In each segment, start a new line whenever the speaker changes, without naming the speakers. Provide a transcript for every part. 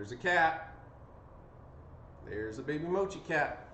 There's a cat. There's a baby mochi cat.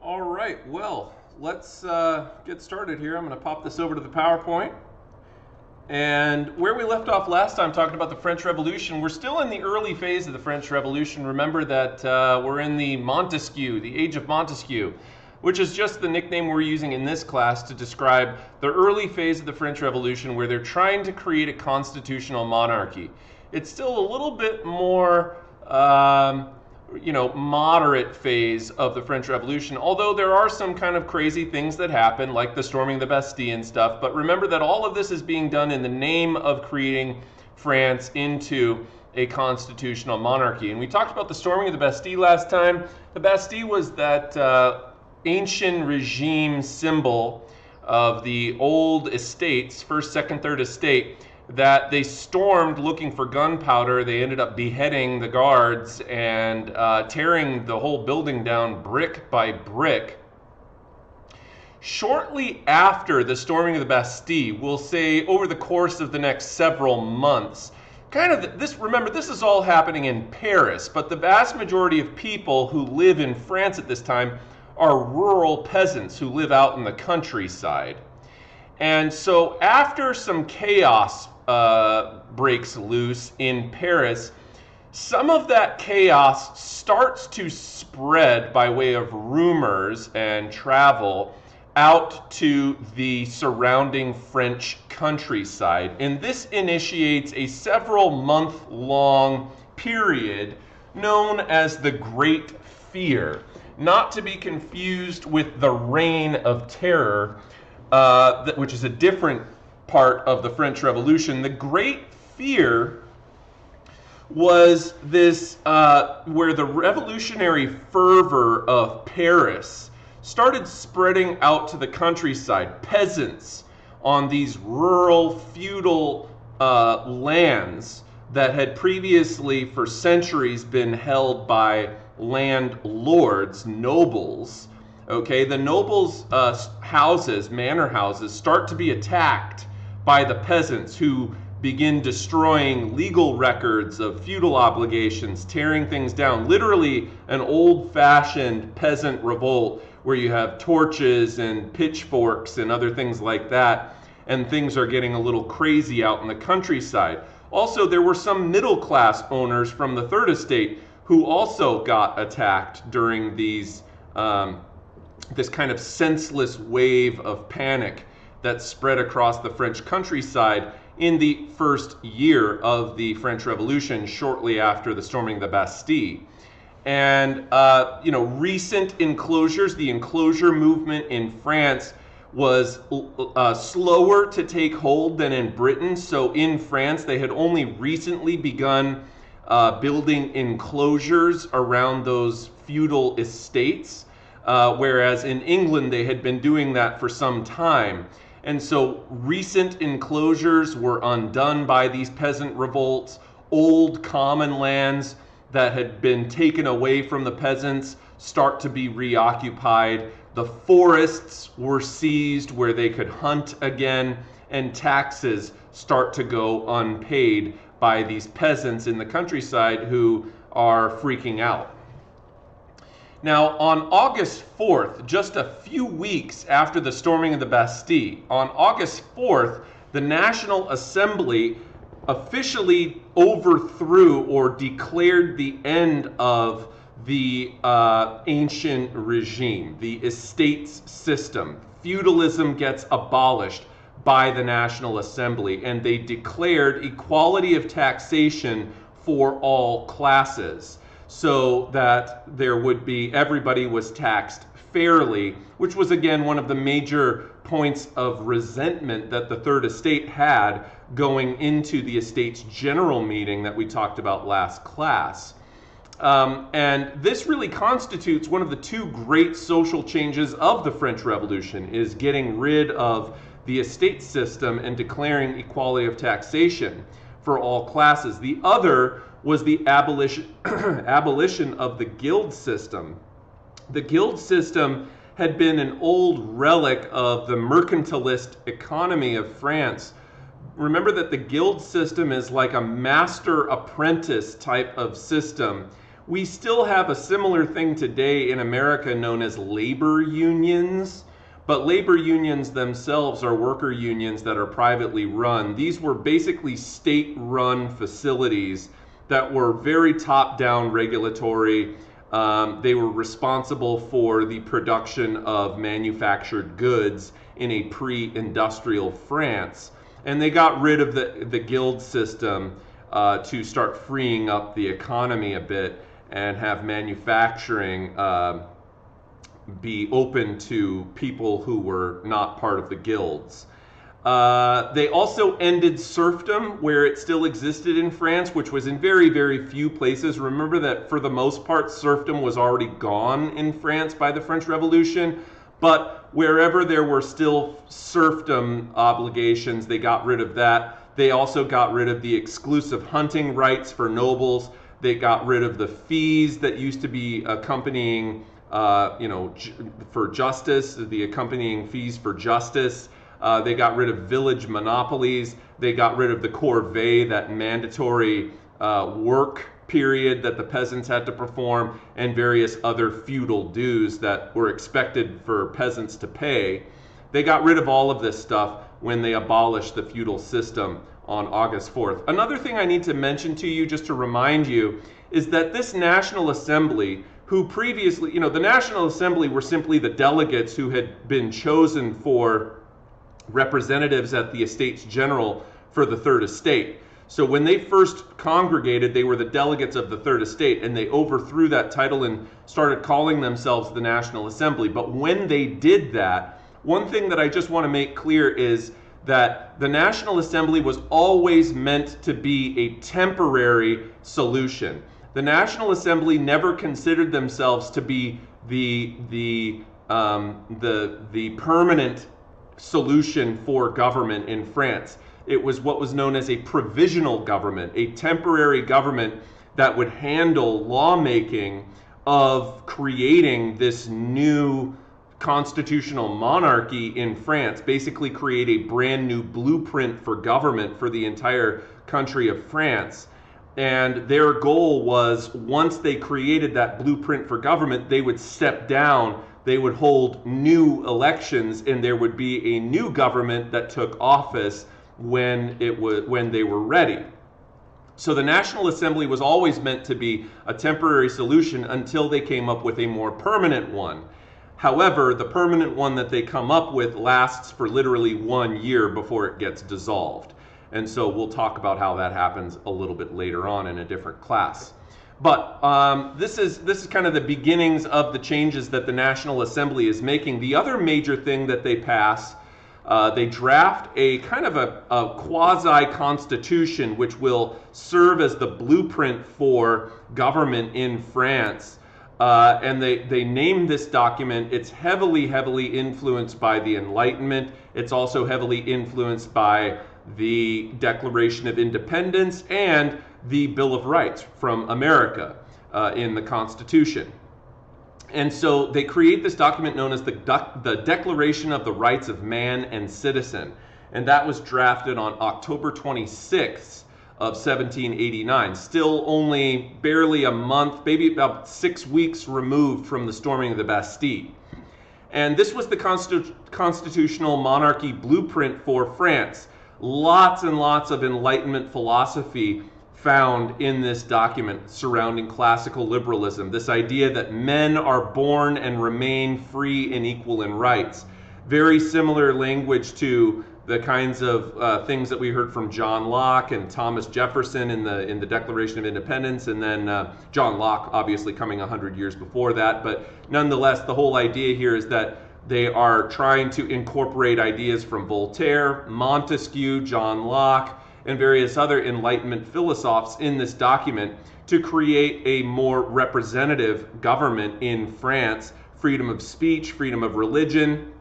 All right, well, let's get started here. I'm going to pop this over to the PowerPoint. And where we left off last time talking about the French Revolution, we're still in the early phase of the French Revolution. Remember that we're in the Montesquieu, the Age of Montesquieu, which is just the nickname we're using in this class to describe the early phase of the French Revolution where they're trying to create a constitutional monarchy. It's still a little bit more moderate phase of the French Revolution, although there are some kind of crazy things that happen, like the storming of the Bastille and stuff. But remember that all of this is being done in the name of creating France into a constitutional monarchy. And we talked about the storming of the Bastille last time. The Bastille was that ancient regime symbol of the old estates, first, second, third estate, that they stormed looking for gunpowder. They ended up beheading the guards and tearing the whole building down brick by brick. Shortly after the storming of the Bastille, we'll say over the course of the next several months, remember, this is all happening in Paris, but the vast majority of people who live in France at this time are rural peasants who live out in the countryside. And so after some chaos breaks loose in Paris, Some of that chaos starts to spread by way of rumors and travel out to the surrounding French countryside. And this initiates a several-month-long period known as the Great Fear, not to be confused with the Reign of Terror, which is a different part of the French Revolution. The Great Fear was this where the revolutionary fervor of Paris started spreading out to the countryside. Peasants on these rural feudal lands that had previously for centuries been held by landlords, nobles. Okay, the nobles' houses, manor houses, start to be attacked by the peasants, who begin destroying legal records of feudal obligations, tearing things down. Literally an old-fashioned peasant revolt where you have torches and pitchforks and other things like that, and things are getting a little crazy out in the countryside. Also, there were some middle-class owners from the Third Estate who also got attacked during these this kind of senseless wave of panic that spread across the French countryside in the first year of the French Revolution, shortly after the storming of the Bastille. And recent enclosures, the enclosure movement in France was slower to take hold than in Britain. So in France, they had only recently begun building enclosures around those feudal estates, whereas in England, they had been doing that for some time. And so recent enclosures were undone by these peasant revolts. Old common lands that had been taken away from the peasants start to be reoccupied. The forests were seized where they could hunt again, and taxes start to go unpaid by these peasants in the countryside who are freaking out. Now, on August 4th, just a few weeks after the storming of the Bastille, on August 4th, the National Assembly officially overthrew or declared the end of the ancient regime, the estates system. Feudalism gets abolished by the National Assembly, and they declared equality of taxation for all classes, so that there would be, everybody was taxed fairly, which was again one of the major points of resentment that the Third Estate had going into the estate's general meeting that we talked about last class. And this really constitutes one of the two great social changes of the French Revolution, is getting rid of the estate system and declaring equality of taxation for all classes. The other was the abolition of the guild system. The guild system had been an old relic of the mercantilist economy of France. Remember that the guild system is like a master-apprentice type of system. We still have a similar thing today in America known as labor unions, but labor unions themselves are worker unions that are privately run. These were basically state-run facilities that were very top-down regulatory. They were responsible for the production of manufactured goods in a pre-industrial France. And they got rid of the guild system to start freeing up the economy a bit and have manufacturing be open to people who were not part of the guilds. They also ended serfdom where it still existed in France, which was in very, very few places. Remember that for the most part, serfdom was already gone in France by the French Revolution, but wherever there were still serfdom obligations, they got rid of that. They also got rid of the exclusive hunting rights for nobles. They got rid of the fees that used to be accompanying, for justice, the accompanying fees for justice. They got rid of village monopolies. They got rid of the corvée, that mandatory work period that the peasants had to perform, and various other feudal dues that were expected for peasants to pay. They got rid of all of this stuff when they abolished the feudal system on August 4th. Another thing I need to mention to you, just to remind you, is that this National Assembly, who previously, the National Assembly were simply the delegates who had been chosen for representatives at the Estates General for the Third Estate. So when they first congregated, they were the delegates of the Third Estate, and they overthrew that title and started calling themselves the National Assembly. But when they did that, one thing that I just want to make clear is that the National Assembly was always meant to be a temporary solution. The National Assembly never considered themselves to be the permanent solution for government in France. It was what was known as a provisional government, a temporary government that would handle lawmaking of creating this new constitutional monarchy in France, basically create a brand new blueprint for government for the entire country of France. And their goal was, once they created that blueprint for government, they would step down, they would hold new elections, and there would be a new government that took office when they were ready. So the National Assembly was always meant to be a temporary solution until they came up with a more permanent one. However, the permanent one that they come up with lasts for literally 1 year before it gets dissolved. And so we'll talk about how that happens a little bit later on in a different class. But this is kind of the beginnings of the changes that the National Assembly is making. The other major thing that they pass, they draft a kind of a quasi-constitution which will serve as the blueprint for government in France. And they name this document. It's heavily influenced by the Enlightenment. It's also heavily influenced by the Declaration of Independence and the Bill of Rights from America in the Constitution. And so they create this document known as the Declaration of the Rights of Man and Citizen. And that was drafted on October 26th of 1789, still only barely a month, maybe about 6 weeks removed from the storming of the Bastille. And this was the constitutional monarchy blueprint for France. Lots and lots of Enlightenment philosophy found in this document surrounding classical liberalism. This idea that men are born and remain free and equal in rights. Very similar language to the kinds of things that we heard from John Locke and Thomas Jefferson in the Declaration of Independence, and then John Locke obviously coming 100 years before that. But nonetheless, the whole idea here is that they are trying to incorporate ideas from Voltaire, Montesquieu, John Locke, and various other Enlightenment philosophers in this document to create a more representative government in France. Freedom of speech, freedom of religion.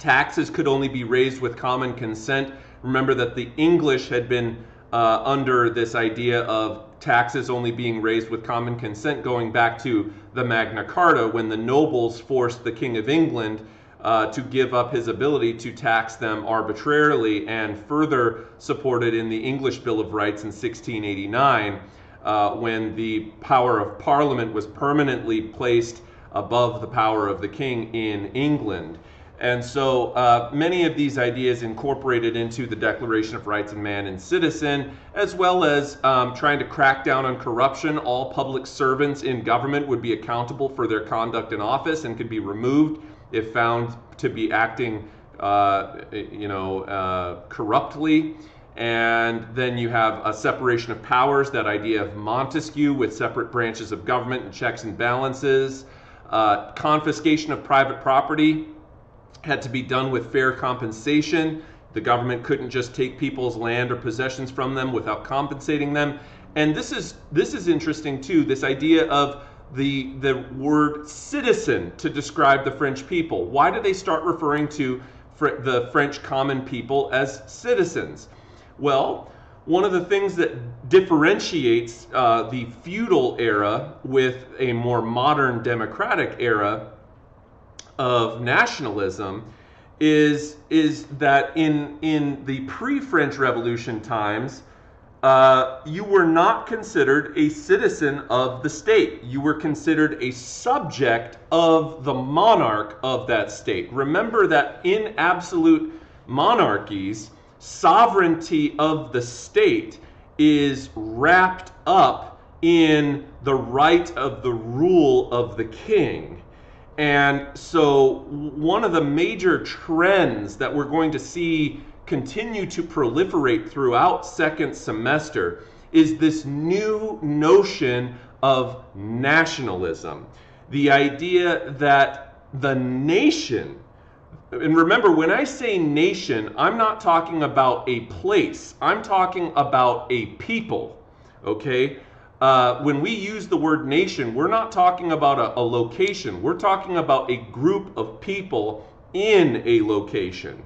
Taxes could only be raised with common consent. Remember that the English had been under this idea of taxes only being raised with common consent going back to the Magna Carta, when the nobles forced the King of England to give up his ability to tax them arbitrarily, and further supported in the English Bill of Rights in 1689, when the power of Parliament was permanently placed above the power of the king in England. And so many of these ideas incorporated into the Declaration of Rights of Man and Citizen, as well as trying to crack down on corruption. All public servants in government would be accountable for their conduct in office and could be removed if found to be acting corruptly. And then you have a separation of powers, that idea of Montesquieu, with separate branches of government and checks and balances. Confiscation of private property had to be done with fair compensation. The government couldn't just take people's land or possessions from them without compensating them. And this is interesting too, this idea of the word citizen to describe the French people. Why do they start referring to the French common people as citizens? Well, one of the things that differentiates the feudal era with a more modern democratic era of nationalism is that in the pre-French Revolution times, you were not considered a citizen of the state. You were considered a subject of the monarch of that state. Remember that in absolute monarchies, sovereignty of the state is wrapped up in the right of the rule of the king. And so one of the major trends that we're going to see continue to proliferate throughout second semester is this new notion of nationalism. The idea that the nation, and remember, when I say nation, I'm not talking about a place. I'm talking about a people, okay? When we use the word nation, we're not talking about a location. We're talking about a group of people in a location.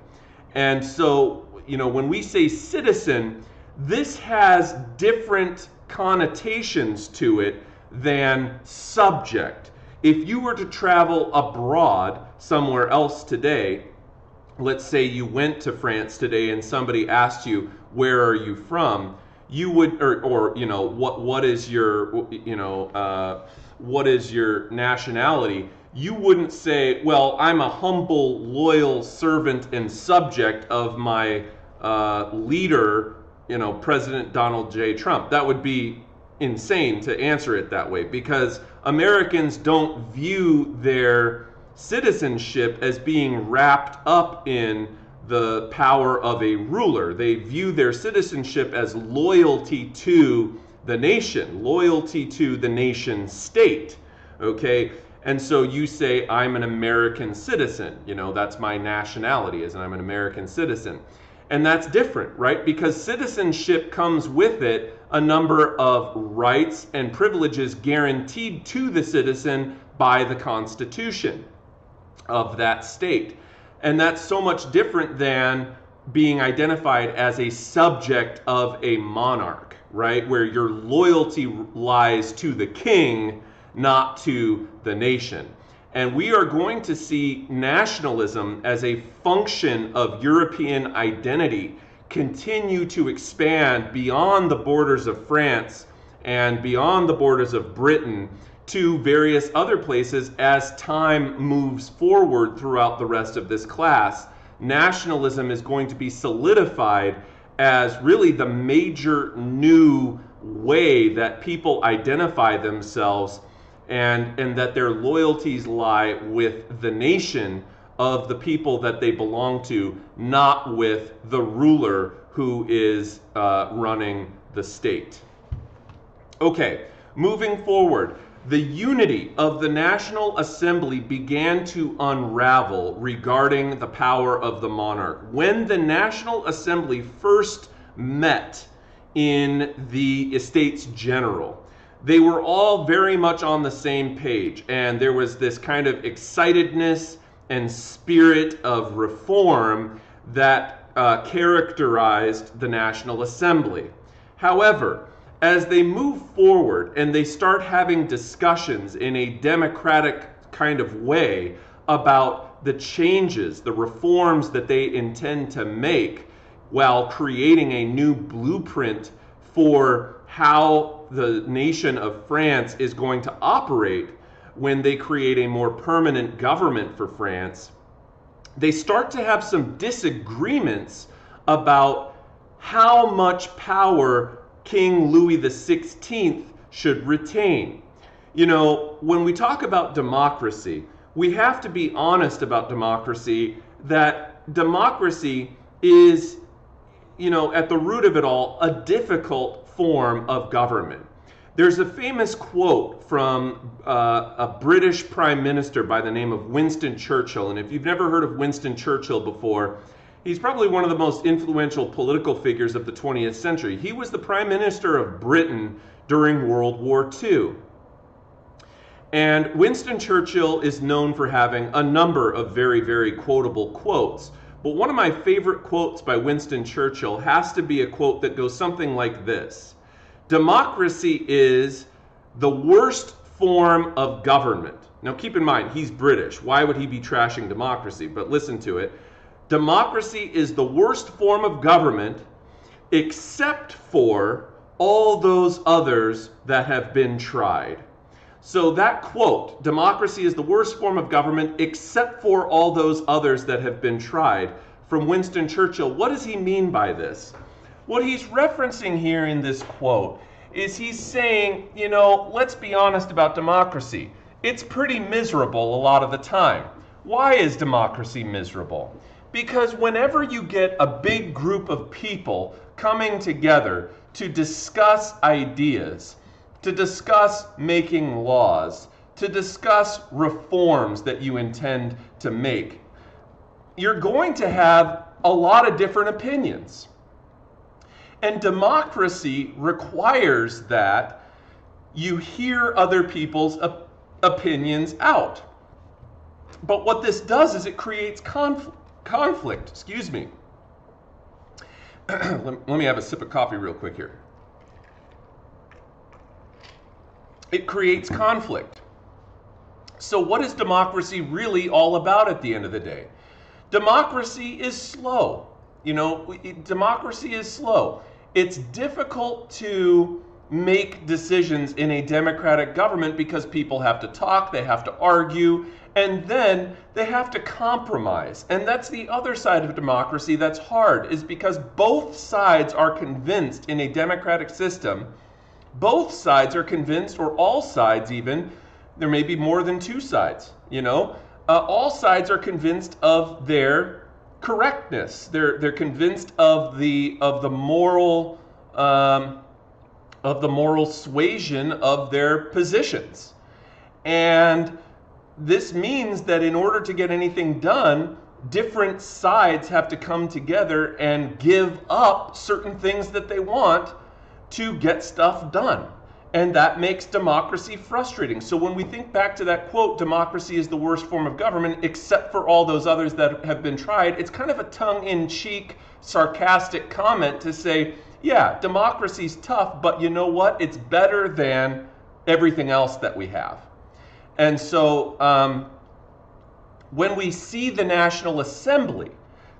And so, when we say citizen, this has different connotations to it than subject. If you were to travel abroad somewhere else today, let's say you went to France today and somebody asked you, where are you from? You would, what is your nationality? You wouldn't say, well, I'm a humble, loyal servant and subject of my leader, President Donald J. Trump. That would be insane to answer it that way, because Americans don't view their citizenship as being wrapped up in the power of a ruler. They view their citizenship as loyalty to the nation, loyalty to the nation state, okay? And so you say, I'm an American citizen, that's my nationality, is I'm an American citizen. And that's different, right? Because citizenship comes with it a number of rights and privileges guaranteed to the citizen by the Constitution of that state. And that's so much different than being identified as a subject of a monarch, right? Where your loyalty lies to the king, not to the nation. And we are going to see nationalism as a function of European identity continue to expand beyond the borders of France and beyond the borders of Britain to various other places as time moves forward throughout the rest of this class. Nationalism is going to be solidified as really the major new way that people identify themselves, and that their loyalties lie with the nation of the people that they belong to, not with the ruler who is running the state. Okay, moving forward. The unity of the National Assembly began to unravel regarding the power of the monarch. When the National Assembly first met in the Estates General, they were all very much on the same page, and there was this kind of excitedness and spirit of reform that characterized the National Assembly. However, as they move forward and they start having discussions in a democratic kind of way about the changes, the reforms that they intend to make while creating a new blueprint for how the nation of France is going to operate when they create a more permanent government for France, they start to have some disagreements about how much power King Louis XVI should retain. When we talk about democracy, we have to be honest about democracy, that democracy is, at the root of it all, a difficult form of government. There's a famous quote from a British Prime Minister by the name of Winston Churchill, and if you've never heard of Winston Churchill before, he's probably one of the most influential political figures of the 20th century. He was the Prime Minister of Britain during World War II. And Winston Churchill is known for having a number of very, very quotable quotes. But one of my favorite quotes by Winston Churchill has to be a quote that goes something like this: "Democracy is the worst form of government." Now keep in mind, he's British. Why would he be trashing democracy? But listen to it. "Democracy is the worst form of government except for all those others that have been tried." So that quote, democracy is the worst form of government except for all those others that have been tried, from Winston Churchill. What does he mean by this? What he's referencing here in this quote is he's saying, let's be honest about democracy. It's pretty miserable a lot of the time. Why is democracy miserable? Because whenever you get a big group of people coming together to discuss ideas, to discuss making laws, to discuss reforms that you intend to make, you're going to have a lot of different opinions. And democracy requires that you hear other people's opinions out. But what this does is it creates conflict. Excuse me. Let me have a sip of coffee real quick here. It creates conflict. So what is democracy really all about at the end of the day? Democracy is slow. Democracy is slow. It's difficult to make decisions in a democratic government because people have to talk, they have to argue, and then they have to compromise. And that's the other side of democracy that's hard, is because both sides are convinced in a democratic system, both sides are convinced, or all sides even, there may be more than two sides, all sides are convinced of their correctness. They're convinced of the moral suasion of their positions. And this means that in order to get anything done, different sides have to come together and give up certain things that they want to get stuff done. And that makes democracy frustrating. So when we think back to that quote, democracy is the worst form of government, except for all those others that have been tried, it's kind of a tongue-in-cheek, sarcastic comment to say, yeah, democracy's tough, but you know what? It's better than everything else that we have. And so when we see the National Assembly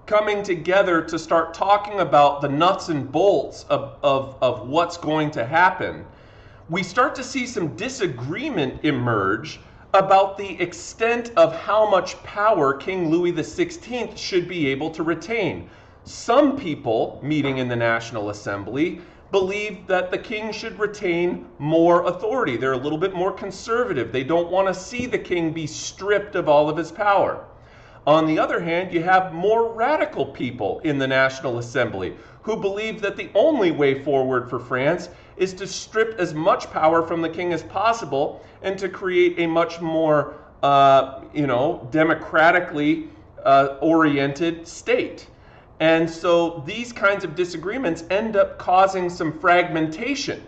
coming together to start talking about the nuts and bolts of what's going to happen, we start to see some disagreement emerge about the extent of how much power King Louis XVI should be able to retain. Some people meeting in the National Assembly believe that the king should retain more authority. They're a little bit more conservative. They don't want to see the king be stripped of all of his power. On the other hand, you have more radical people in the National Assembly who believe that the only way forward for France is to strip as much power from the king as possible and to create a much more, democratically oriented state. And so these kinds of disagreements end up causing some fragmentation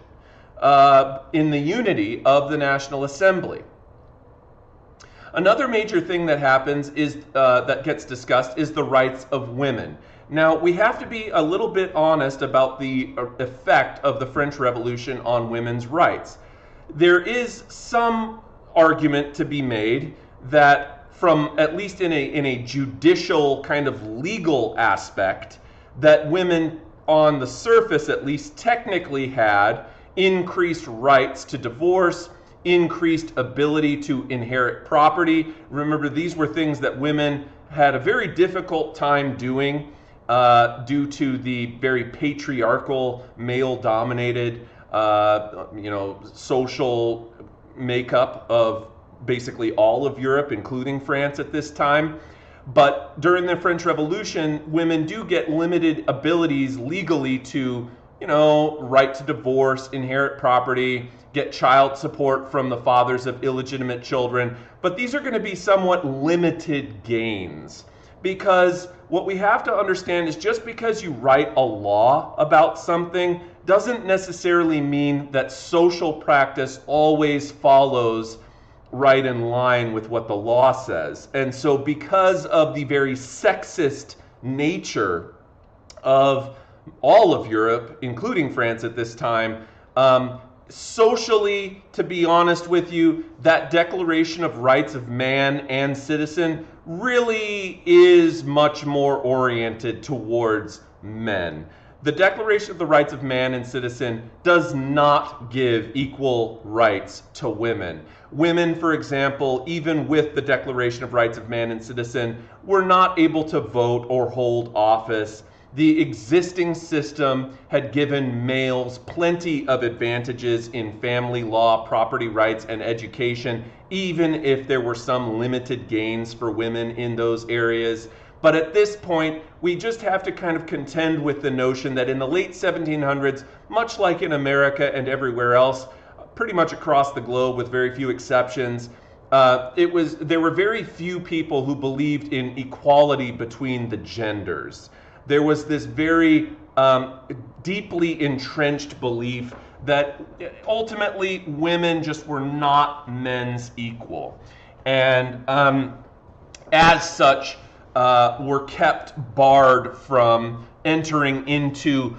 in the unity of the National Assembly. Another major thing that happens is that gets discussed is the rights of women. Now, we have to be a little bit honest about the effect of the French Revolution on women's rights. There is some argument to be made that from, at least in a judicial kind of legal aspect, that women on the surface at least technically had increased rights to divorce, increased ability to inherit property. Remember, these were things that women had a very difficult time doing due to the very patriarchal, male-dominated, social makeup of basically all of Europe, including France at this time. But during the French Revolution, women do get limited abilities legally to, right to divorce, inherit property, get child support from the fathers of illegitimate children. But these are going to be somewhat limited gains, because what we have to understand is just because you write a law about something doesn't necessarily mean that social practice always follows right in line with what the law says. And so because of the very sexist nature of all of Europe, including France at this time, socially, to be honest with you, that Declaration of Rights of Man and Citizen really is much more oriented towards men. the Declaration of the Rights of Man and Citizen does not give equal rights to women. Women, for example, even with the Declaration of Rights of Man and Citizen, were not able to vote or hold office. The existing system had given males plenty of advantages in family law, property rights, and education, even if there were some limited gains for women in those areas. But at this point, we just have to kind of contend with the notion that in the late 1700s, much like in America and everywhere else, pretty much across the globe with very few exceptions, there were very few people who believed in equality between the genders. There was this very deeply entrenched belief that ultimately women just were not men's equal. And as such, were kept barred from entering into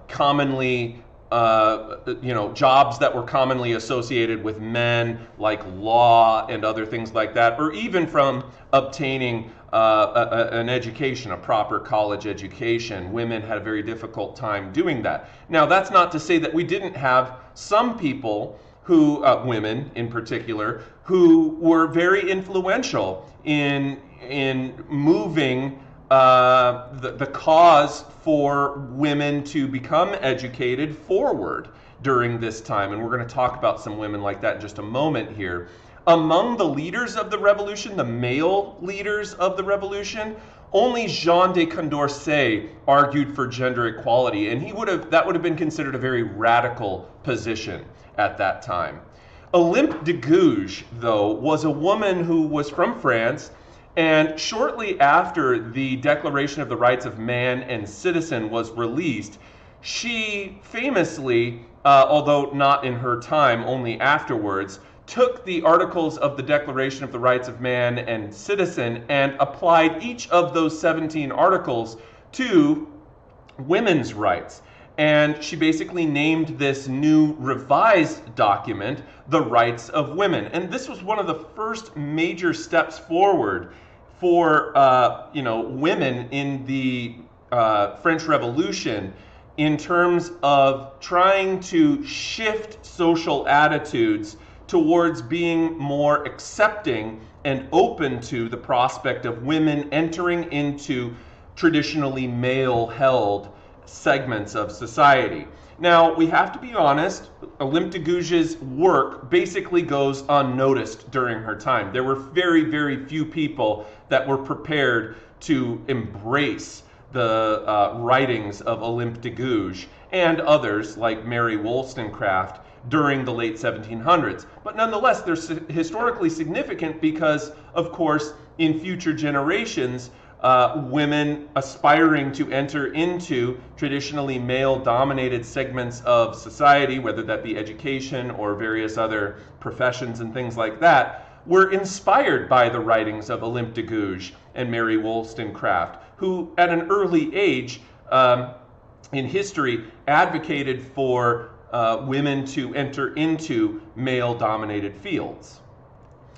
commonly, jobs that were commonly associated with men, like law and other things like that, or even from obtaining an education, a proper college education. Women had a very difficult time doing that. Now, that's not to say that we didn't have some people who, women in particular, who were very influential in moving the cause for women to become educated forward during this time. And we're going to talk about some women like that in just a moment here. Among the leaders of the revolution, the male leaders of the revolution, only Jean de Condorcet argued for gender equality, and that would have been considered a very radical position at that time. Olympe de Gouges, though, was a woman who was from France, and shortly after the Declaration of the Rights of Man and Citizen was released, she famously, although not in her time, only afterwards, took the articles of the Declaration of the Rights of Man and Citizen and applied each of those 17 articles to women's rights. And she basically named this new revised document the Rights of Women. And this was one of the first major steps forward for women in the French Revolution in terms of trying to shift social attitudes towards being more accepting and open to the prospect of women entering into traditionally male-held segments of society. Now, we have to be honest, Olympe de Gouges' work basically goes unnoticed during her time. There were very, very few people that were prepared to embrace the writings of Olympe de Gouges and others like Mary Wollstonecraft during the late 1700s. But nonetheless, they're historically significant because, of course, in future generations, women aspiring to enter into traditionally male-dominated segments of society, whether that be education or various other professions and things like that, were inspired by the writings of Olympe de Gouges and Mary Wollstonecraft, who at an early age in history advocated for women to enter into male-dominated fields.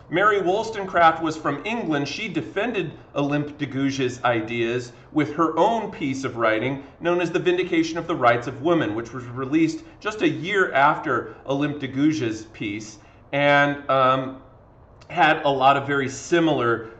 Mary Wollstonecraft was from England. She defended Olympe de Gouges' ideas with her own piece of writing known as The Vindication of the Rights of Women, which was released just a year after Olympe de Gouges' piece, and had a lot of very similar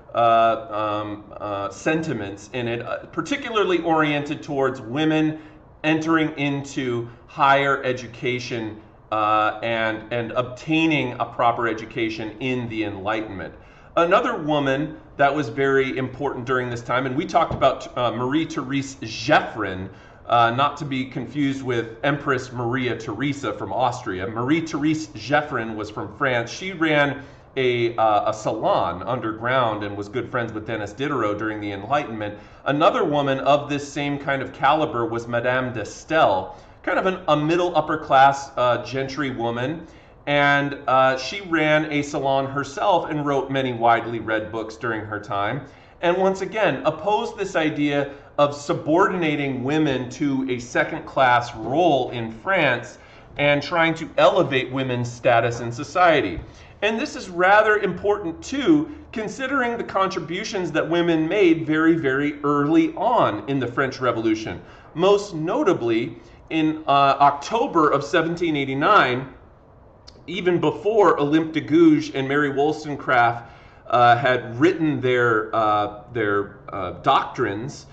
sentiments in it, particularly oriented towards women entering into higher education and obtaining a proper education in the Enlightenment. Another woman that was very important during this time, and we talked about Marie-Therese Geoffrin, not to be confused with Empress Maria Theresa from Austria. Marie-Therese Geoffrin was from France. She ran a salon underground and was good friends with Denis Diderot during the Enlightenment. Another woman of this same kind of caliber was Madame de Staël, kind of a middle upper class gentry woman, and she ran a salon herself and wrote many widely read books during her time, and once again opposed this idea of subordinating women to a second class role in France and trying to elevate women's status in society. And this is rather important too, considering the contributions that women made very, very early on in the French Revolution. Most notably, in October of 1789, even before Olympe de Gouges and Mary Wollstonecraft had written their doctrines,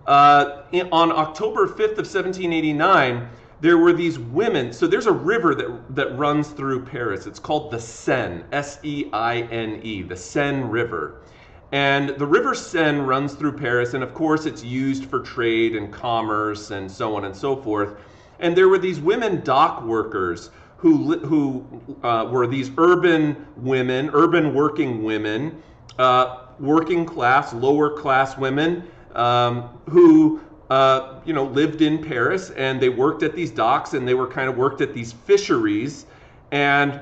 on October 5th of 1789, there were these women. So there's a river that runs through Paris. It's called the Seine, S-E-I-N-E, the Seine River. And the River Seine runs through Paris, and of course it's used for trade and commerce and so on and so forth. And there were these women dock workers who were these urban women, urban working women, working class, lower class women, who lived in Paris, and they worked at these docks, and they were kind of worked at these fisheries. And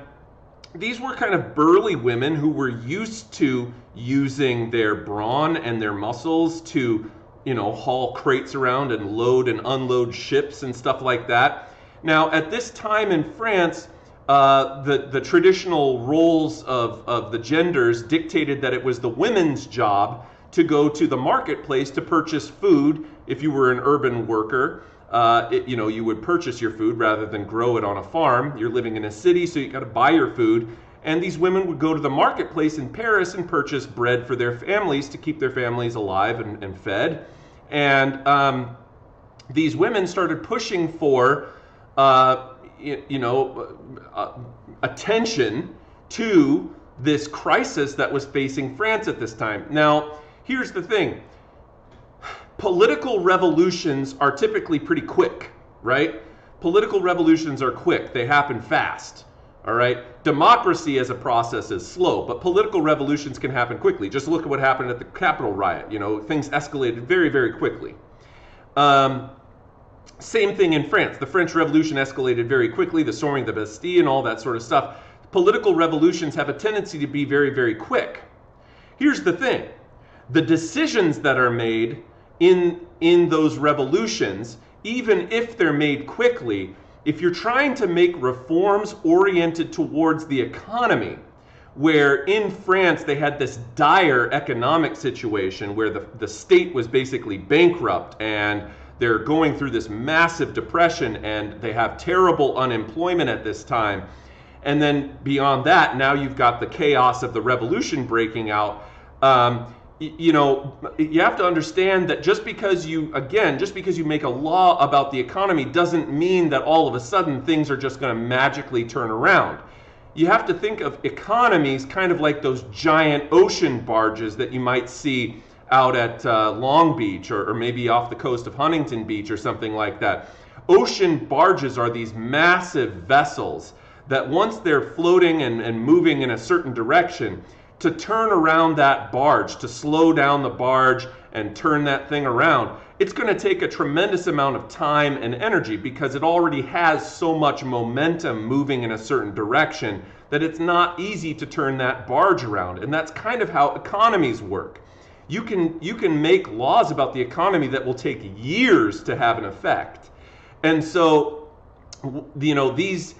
these were kind of burly women who were used to using their brawn and their muscles to, haul crates around and load and unload ships and stuff like that. Now, at this time in France, the traditional roles of the genders dictated that it was the women's job to go to the marketplace to purchase food. If you were an urban worker, you would purchase your food rather than grow it on a farm. You're living in a city, so you got to buy your food. And these women would go to the marketplace in Paris and purchase bread for their families to keep their families alive and fed. And these women started pushing for attention to this crisis that was facing France at this time. Now, here's the thing. Political revolutions are typically pretty quick, right? Political revolutions are quick. They happen fast, all right? Democracy as a process is slow, but political revolutions can happen quickly. Just look at what happened at the Capitol riot. Things escalated very, very quickly. Same thing in France. The French Revolution escalated very quickly, the storming of the Bastille and all that sort of stuff. Political revolutions have a tendency to be very, very quick. Here's the thing. The decisions that are made in those revolutions, even if they're made quickly, if you're trying to make reforms oriented towards the economy, where in France they had this dire economic situation where the state was basically bankrupt and they're going through this massive depression and they have terrible unemployment at this time. And then beyond that, now you've got the chaos of the revolution breaking out. You have to understand that just because you make a law about the economy doesn't mean that all of a sudden things are just going to magically turn around. You have to think of economies kind of like those giant ocean barges that you might see out at Long Beach or maybe off the coast of Huntington Beach or something like that. Ocean barges are these massive vessels that once they're floating and moving in a certain direction, to turn around that barge, to slow down the barge and turn that thing around, it's going to take a tremendous amount of time and energy because it already has so much momentum moving in a certain direction that it's not easy to turn that barge around. And that's kind of how economies work. You can make laws about the economy that will take years to have an effect. And so, these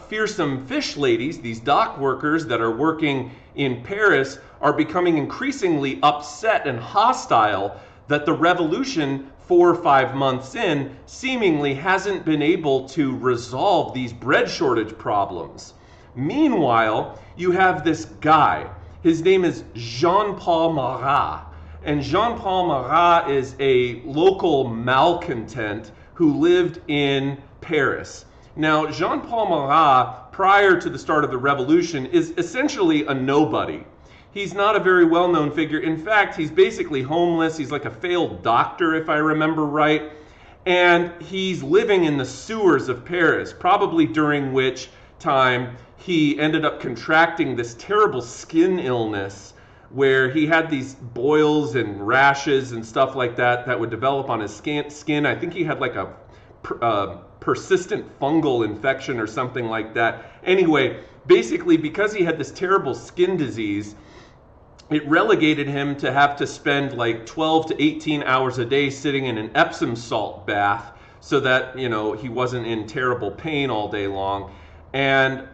fearsome fish ladies, these dock workers that are working in Paris, are becoming increasingly upset and hostile that the revolution 4 or 5 months in seemingly hasn't been able to resolve these bread shortage problems. Meanwhile, you have this guy. His name is Jean-Paul Marat. And Jean-Paul Marat is a local malcontent who lived in Paris. Now, Jean-Paul Marat, prior to the start of the revolution, is essentially a nobody. He's not a very well-known figure. In fact, he's basically homeless. He's like a failed doctor, if I remember right. And he's living in the sewers of Paris, probably during which time he ended up contracting this terrible skin illness where he had these boils and rashes and stuff like that would develop on his skin. I think he had like a persistent fungal infection or something like that. Anyway, basically because he had this terrible skin disease, it relegated him to have to spend like 12 to 18 hours a day sitting in an Epsom salt bath so that, he wasn't in terrible pain all day long. And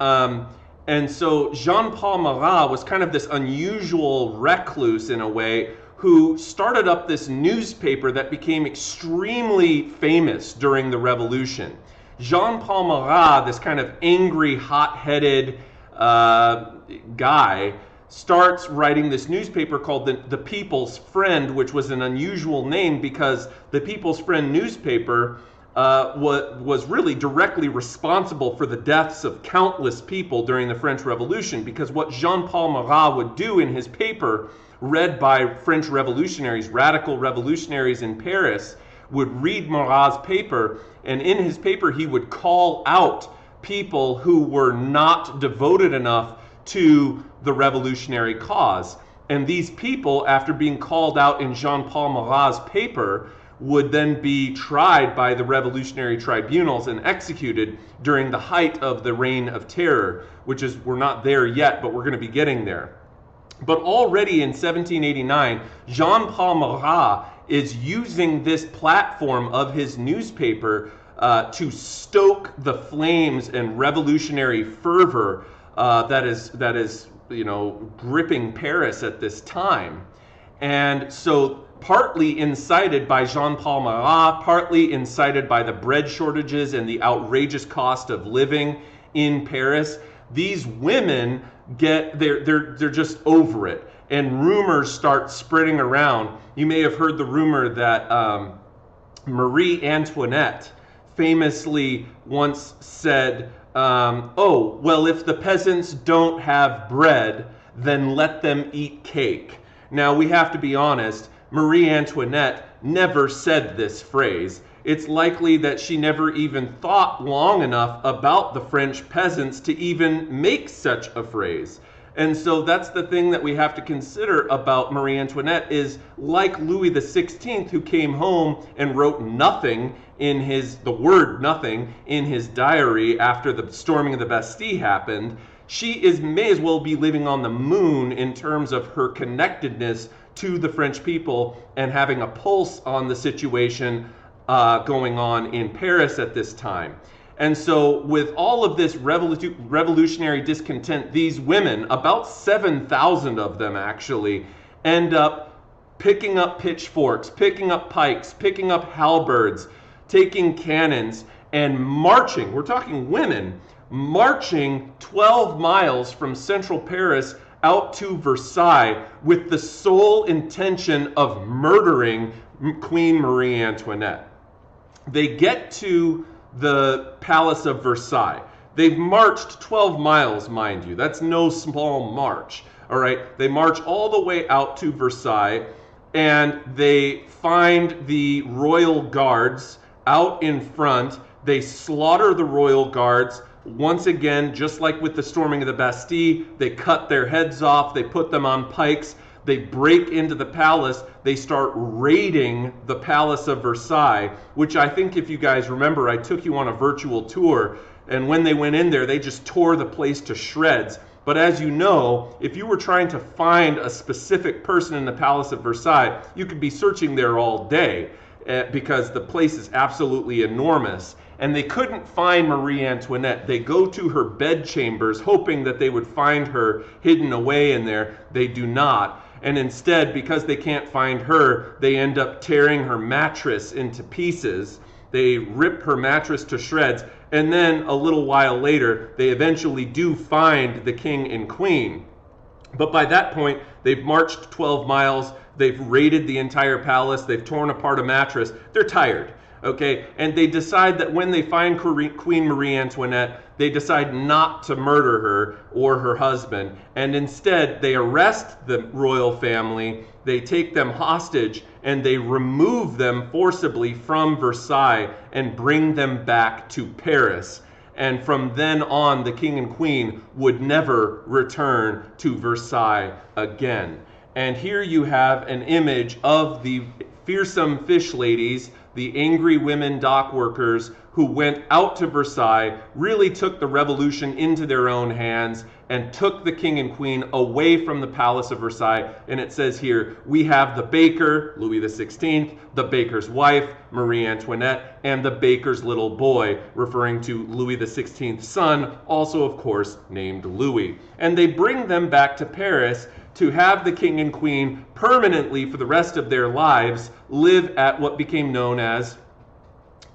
And so Jean-Paul Marat was kind of this unusual recluse in a way who started up this newspaper that became extremely famous during the Revolution. Jean-Paul Marat, this kind of angry, hot-headed guy, starts writing this newspaper called the People's Friend, which was an unusual name because the People's Friend newspaper was really directly responsible for the deaths of countless people during the French Revolution, because what Jean-Paul Marat would do in his paper, read by French revolutionaries, radical revolutionaries in Paris, would read Marat's paper, and in his paper he would call out people who were not devoted enough to the revolutionary cause. And these people, after being called out in Jean-Paul Marat's paper, would then be tried by the revolutionary tribunals and executed during the height of the Reign of Terror, which is, we're not there yet, but we're going to be getting there. But already in 1789, Jean-Paul Marat is using this platform of his newspaper to stoke the flames and revolutionary fervor that is gripping Paris at this time. And so partly incited by Jean-Paul Marat, partly incited by the bread shortages and the outrageous cost of living in Paris, these women they're just over it, and rumors start spreading around. You may have heard the rumor that Marie Antoinette famously once said, oh, well, if the peasants don't have bread, then let them eat cake. Now, we have to be honest, Marie Antoinette never said this phrase. It's likely that she never even thought long enough about the French peasants to even make such a phrase. And so that's the thing that we have to consider about Marie Antoinette, is like Louis XVI, who came home and wrote nothing in the word nothing in his diary after the storming of the Bastille happened. She may as well be living on the moon in terms of her connectedness to the French people and having a pulse on the situation going on in Paris at this time. And so with all of this revolutionary discontent, these women, about 7,000 of them actually, end up picking up pitchforks, picking up pikes, picking up halberds, taking cannons, and marching. We're talking women marching 12 miles from central Paris out to Versailles with the sole intention of murdering Queen Marie Antoinette. They get to the Palace of Versailles. They've marched 12 miles, mind you. That's no small march. All right, they march all the way out to Versailles, and they find the royal guards out in front. They slaughter the royal guards. Once again, just like with the storming of the Bastille, they cut their heads off, they put them on pikes, they break into the palace, they start raiding the Palace of Versailles, which I think, if you guys remember, I took you on a virtual tour, and when they went in there, they just tore the place to shreds. But as you know, if you were trying to find a specific person in the Palace of Versailles, you could be searching there all day, because the place is absolutely enormous. And they couldn't find Marie Antoinette. They go to her bedchambers, hoping that they would find her hidden away in there. They do not. And instead, because they can't find her, they end up tearing her mattress into pieces. They rip her mattress to shreds. And then a little while later, they eventually do find the king and queen. But by that point, they've marched 12 miles. They've raided the entire palace. They've torn apart a mattress. They're tired. Okay, and they decide that when they find Queen Marie Antoinette, they decide not to murder her or her husband, and instead they arrest the royal family, they take them hostage, and they remove them forcibly from Versailles and bring them back to Paris. And from then on, the king and queen would never return to Versailles again. And here you have an image of the fearsome fish ladies, the angry women dock workers who went out to Versailles, really took the revolution into their own hands and took the king and queen away from the palace of Versailles. And it says here, we have the baker, Louis XVI, the baker's wife, Marie Antoinette, and the baker's little boy, referring to Louis XVI's son, also of course named Louis. And they bring them back to Paris to have the king and queen permanently for the rest of their lives live at what became known as,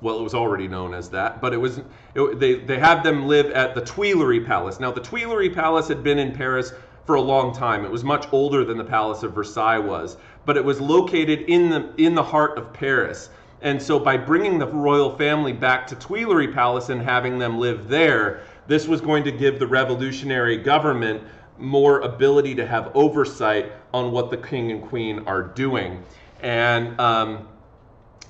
well, it was already known as that, but they had them live at the Tuileries Palace. Now, the Tuileries Palace had been in Paris for a long time. It was much older than the Palace of Versailles was, but it was located in the heart of Paris. And so by bringing the royal family back to Tuileries Palace and having them live there, this was going to give the revolutionary government more ability to have oversight on what the king and queen are doing. And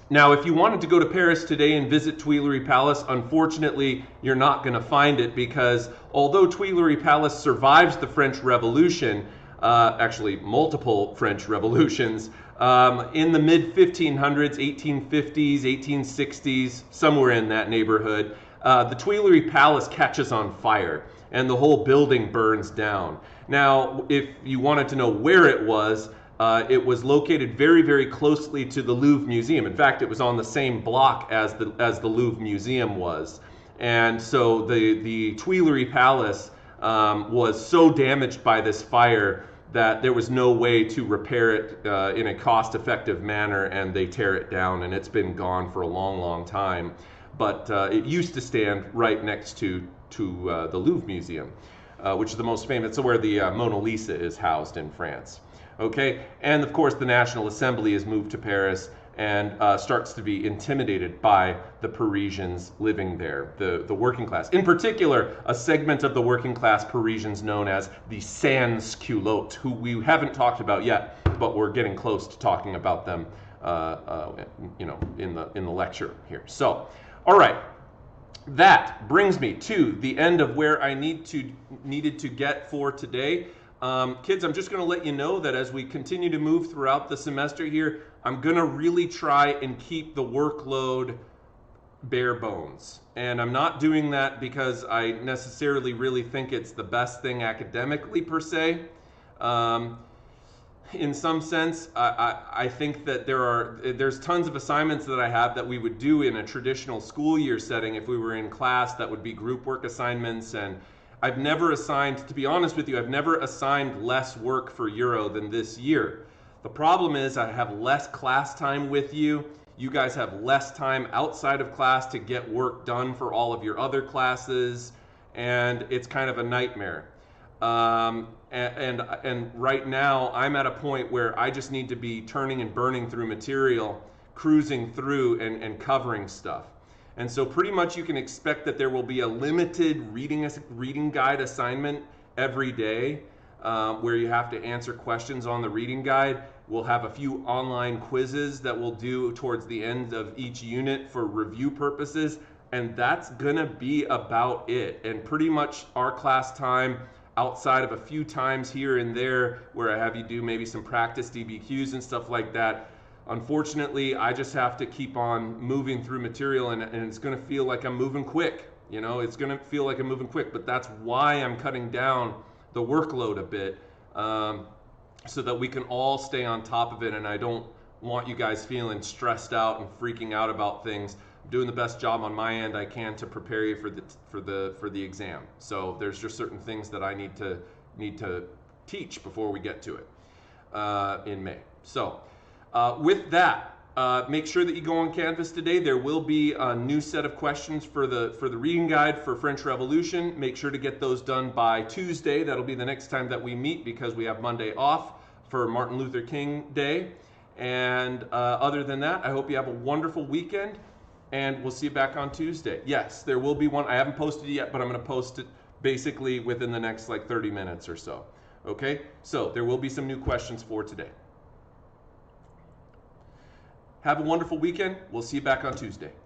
now, if you wanted to go to Paris today and visit Tuileries Palace, unfortunately, you're not going to find it, because although Tuileries Palace survives the French Revolution, actually multiple French revolutions, in the mid-1500s, 1850s, 1860s, somewhere in that neighborhood, the Tuileries Palace catches on fire and the whole building burns down. Now, if you wanted to know where it was located very, very closely to the Louvre Museum. In fact, it was on the same block as the Louvre Museum was. And so the Tuileries Palace was so damaged by this fire that there was no way to repair it in a cost-effective manner, and they tear it down, and it's been gone for a long, long time. But it used to stand right next to the Louvre Museum, which is the most famous. It's where the Mona Lisa is housed in France. Okay, and of course the National Assembly is moved to Paris and starts to be intimidated by the Parisians living there, the working class. In particular, a segment of the working class Parisians known as the sans-culottes, who we haven't talked about yet, but we're getting close to talking about them, in the lecture here. So, all right. That brings me to the end of where I needed to get for today. Kids, I'm just going to let you know that as we continue to move throughout the semester here, I'm going to really try and keep the workload bare bones. And I'm not doing that because I necessarily really think it's the best thing academically per se. In some sense, I think that there's tons of assignments that I have that we would do in a traditional school year setting if we were in class. That would be group work assignments, and I've never assigned, to be honest with you, I've never assigned less work for Euro than this year. The problem is I have less class time with you. You guys have less time outside of class to get work done for all of your other classes, and it's kind of a nightmare. And right now I'm at a point where I just need to be turning and burning through material, cruising through and covering stuff. And so pretty much you can expect that there will be a limited reading guide assignment every day, where you have to answer questions on the reading guide. We'll have a few online quizzes that we'll do towards the end of each unit for review purposes, and that's gonna be about it. And pretty much our class time, outside of a few times here and there where I have you do maybe some practice DBQs and stuff like that, unfortunately, I just have to keep on moving through material, and it's going to feel like I'm moving quick. You know, it's going to feel like I'm moving quick, but that's why I'm cutting down the workload a bit, so that we can all stay on top of it, and I don't want you guys feeling stressed out and freaking out about things. I'm doing the best job on my end I can to prepare you for the exam. So there's just certain things that I need to teach before we get to it in May. So. With that, make sure that you go on Canvas today. There will be a new set of questions for the reading guide for French Revolution. Make sure to get those done by Tuesday. That'll be the next time that we meet, because we have Monday off for Martin Luther King Day. And other than that, I hope you have a wonderful weekend, and we'll see you back on Tuesday. Yes, there will be one. I haven't posted it yet, but I'm going to post it basically within the next 30 minutes or so. Okay, so there will be some new questions for today. Have a wonderful weekend. We'll see you back on Tuesday.